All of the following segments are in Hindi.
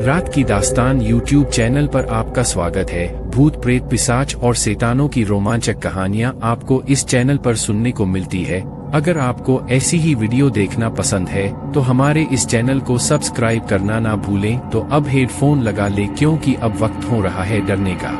रात की दास्तान यूट्यूब चैनल पर आपका स्वागत है। भूत प्रेत पिशाच और शैतानों की रोमांचक कहानियां आपको इस चैनल पर सुनने को मिलती है। अगर आपको ऐसी ही वीडियो देखना पसंद है तो हमारे इस चैनल को सब्सक्राइब करना ना भूलें। तो अब हेडफोन लगा ले क्योंकि अब वक्त हो रहा है डरने का।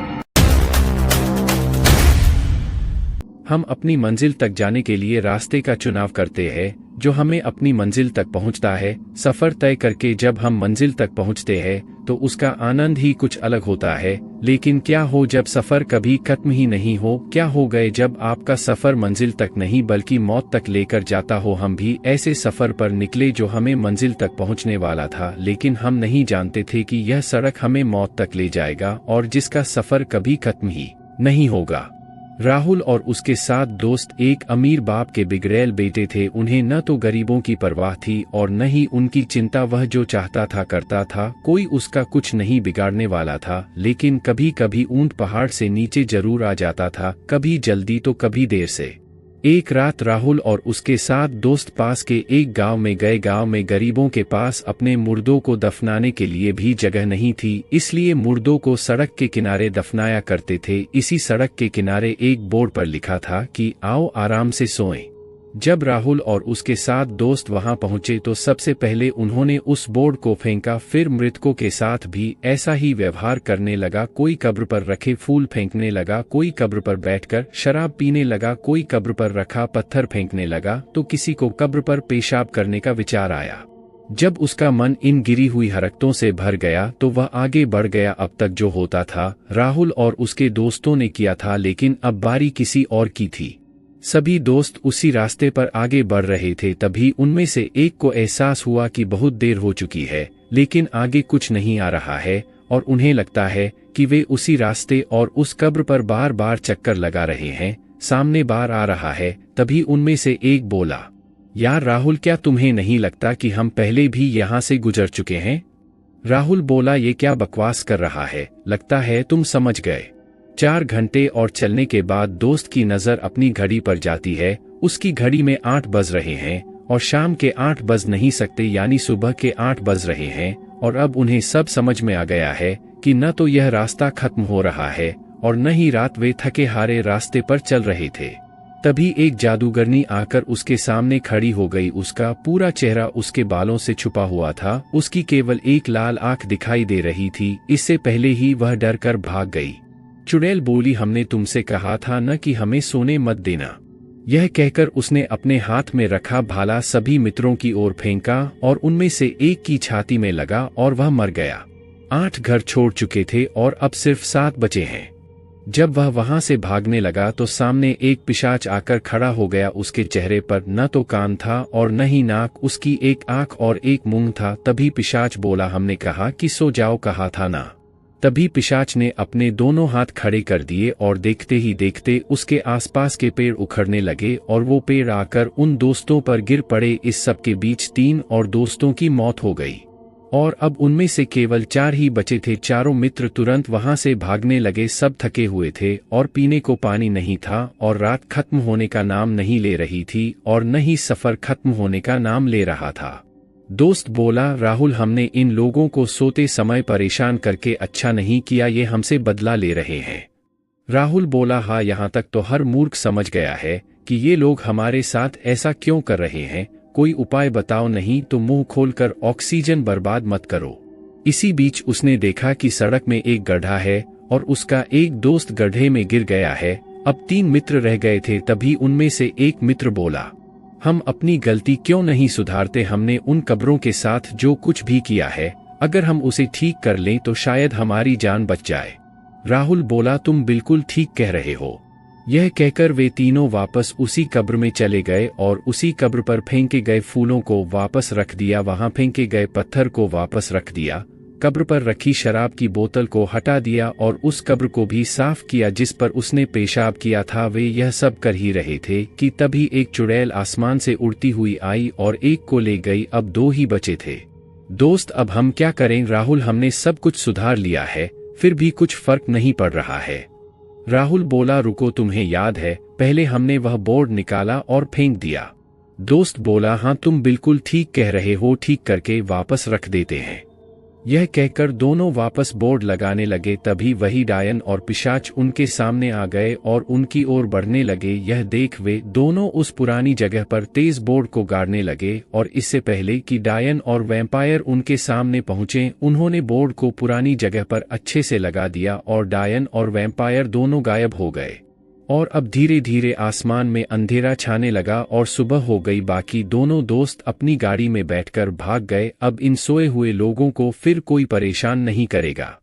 हम अपनी मंजिल तक जाने के लिए रास्ते का चुनाव करते हैं जो हमें अपनी मंजिल तक पहुंचता है। सफर तय करके जब हम मंजिल तक पहुंचते हैं तो उसका आनंद ही कुछ अलग होता है। लेकिन क्या हो जब सफर कभी खत्म ही नहीं हो? क्या हो गए जब आपका सफर मंजिल तक नहीं बल्कि मौत तक लेकर जाता हो? हम भी ऐसे सफर पर निकले जो हमें मंजिल तक पहुंचने वाला था, लेकिन हम नहीं जानते थे कि यह सड़क हमें मौत तक ले जाएगा और जिसका सफर कभी खत्म ही नहीं होगा। राहुल और उसके 7 दोस्त एक अमीर बाप के बिगड़ैल बेटे थे। उन्हें न तो गरीबों की परवाह थी और न ही उनकी चिंता। वह जो चाहता था करता था, कोई उसका कुछ नहीं बिगाड़ने वाला था। लेकिन कभी कभी ऊंट पहाड़ से नीचे जरूर आ जाता था, कभी जल्दी तो कभी देर से। एक रात राहुल और उसके 7 दोस्त पास के एक गांव में गए। गांव में गरीबों के पास अपने मुर्दों को दफनाने के लिए भी जगह नहीं थी, इसलिए मुर्दों को सड़क के किनारे दफनाया करते थे। इसी सड़क के किनारे एक बोर्ड पर लिखा था कि आओ आराम से सोएं। जब राहुल और उसके 7 दोस्त वहां पहुंचे तो सबसे पहले उन्होंने उस बोर्ड को फेंका। फिर मृतकों के साथ भी ऐसा ही व्यवहार करने लगा। कोई कब्र पर रखे फूल फेंकने लगा, कोई कब्र पर बैठकर शराब पीने लगा, कोई कब्र पर रखा पत्थर फेंकने लगा, तो किसी को कब्र पर पेशाब करने का विचार आया। जब उसका मन इन गिरी हुई हरकतों से भर गया तो वह आगे बढ़ गया। अब तक जो होता था राहुल और उसके दोस्तों ने किया था, लेकिन अब बारी किसी और की थी। सभी दोस्त उसी रास्ते पर आगे बढ़ रहे थे। तभी उनमें से एक को एहसास हुआ कि बहुत देर हो चुकी है, लेकिन आगे कुछ नहीं आ रहा है और उन्हें लगता है कि वे उसी रास्ते और उस कब्र पर बार बार चक्कर लगा रहे हैं। सामने बार आ रहा है। तभी उनमें से एक बोला, यार राहुल, क्या तुम्हें नहीं लगता कि हम पहले भी यहाँ से गुजर चुके हैं? राहुल बोला, ये क्या बकवास कर रहा है, लगता है तुम समझ गए। 4 घंटे और चलने के बाद दोस्त की नजर अपनी घड़ी पर जाती है। उसकी घड़ी में 8 बज रहे हैं और शाम के 8 बज नहीं सकते, यानी सुबह के 8 बज रहे हैं। और अब उन्हें सब समझ में आ गया है कि न तो यह रास्ता खत्म हो रहा है और न ही रात वे थके हारे रास्ते पर चल रहे थे। तभी एक जादूगरनी आकर उसके सामने खड़ी हो गई। उसका पूरा चेहरा उसके बालों से छुपा हुआ था। उसकी केवल एक लाल आंख दिखाई दे रही थी। इससे पहले ही वह डर कर भाग गई। चुड़ैल बोली, हमने तुमसे कहा था न कि हमें सोने मत देना। यह कहकर उसने अपने हाथ में रखा भाला सभी मित्रों की ओर फेंका और उनमें से एक की छाती में लगा और वह मर गया। 8 घर छोड़ चुके थे और अब सिर्फ 7 बचे हैं। जब वह वहां से भागने लगा तो सामने एक पिशाच आकर खड़ा हो गया। उसके चेहरे पर न तो कान था और न ही नाक, उसकी एक आंख और एक मुंह था। तभी पिशाच बोला, हमने कहा कि सो जाओ, कहा था ना। तभी पिशाच ने अपने दोनों हाथ खड़े कर दिए और देखते ही देखते उसके आसपास के पेड़ उखड़ने लगे और वो पेड़ आकर उन दोस्तों पर गिर पड़े। इस सब के बीच 3 और दोस्तों की मौत हो गई और अब उनमें से केवल 4 ही बचे थे। चारों मित्र तुरंत वहां से भागने लगे। सब थके हुए थे और पीने को पानी नहीं था और रात खत्म होने का नाम नहीं ले रही थी और न ही सफर खत्म होने का नाम ले रहा था। दोस्त बोला, राहुल, हमने इन लोगों को सोते समय परेशान करके अच्छा नहीं किया, ये हमसे बदला ले रहे हैं। राहुल बोला, हाँ, यहाँ तक तो हर मूर्ख समझ गया है कि ये लोग हमारे साथ ऐसा क्यों कर रहे हैं। कोई उपाय बताओ, नहीं तो मुंह खोलकर ऑक्सीजन बर्बाद मत करो। इसी बीच उसने देखा कि सड़क में एक गड्ढा है और उसका एक दोस्त गड्ढे में गिर गया है। अब 3 मित्र रह गए थे। तभी उनमें से एक मित्र बोला, हम अपनी गलती क्यों नहीं सुधारते? हमने उन कब्रों के साथ जो कुछ भी किया है, अगर हम उसे ठीक कर लें तो शायद हमारी जान बच जाए। राहुल बोला, तुम बिल्कुल ठीक कह रहे हो। यह कहकर वे तीनों वापस उसी कब्र में चले गए और उसी कब्र पर फेंके गए फूलों को वापस रख दिया, वहां फेंके गए पत्थर को वापस रख दिया, कब्र पर रखी शराब की बोतल को हटा दिया और उस कब्र को भी साफ किया जिस पर उसने पेशाब किया था। वे यह सब कर ही रहे थे कि तभी एक चुड़ैल आसमान से उड़ती हुई आई और एक को ले गई। अब 2 ही बचे थे। दोस्त, अब हम क्या करें? राहुल, हमने सब कुछ सुधार लिया है, फिर भी कुछ फर्क नहीं पड़ रहा है। राहुल बोला, रुको, तुम्हें याद है पहले हमने वह बोर्ड निकाला और फेंक दिया। दोस्त बोला, हाँ, तुम बिल्कुल ठीक कह रहे हो, ठीक करके वापस रख देते हैं। यह कहकर दोनों वापस बोर्ड लगाने लगे। तभी वही डायन और पिशाच उनके सामने आ गए और उनकी ओर बढ़ने लगे। यह देख वे दोनों उस पुरानी जगह पर तेज बोर्ड को गाड़ने लगे, और इससे पहले कि डायन और वैम्पायर उनके सामने पहुंचे, उन्होंने बोर्ड को पुरानी जगह पर अच्छे से लगा दिया और डायन और वैम्पायर दोनों गायब हो गए। और अब धीरे धीरे आसमान में अंधेरा छाने लगा और सुबह हो गई। बाकी दोनों दोस्त अपनी गाड़ी में बैठकर भाग गए। अब इन सोए हुए लोगों को फिर कोई परेशान नहीं करेगा।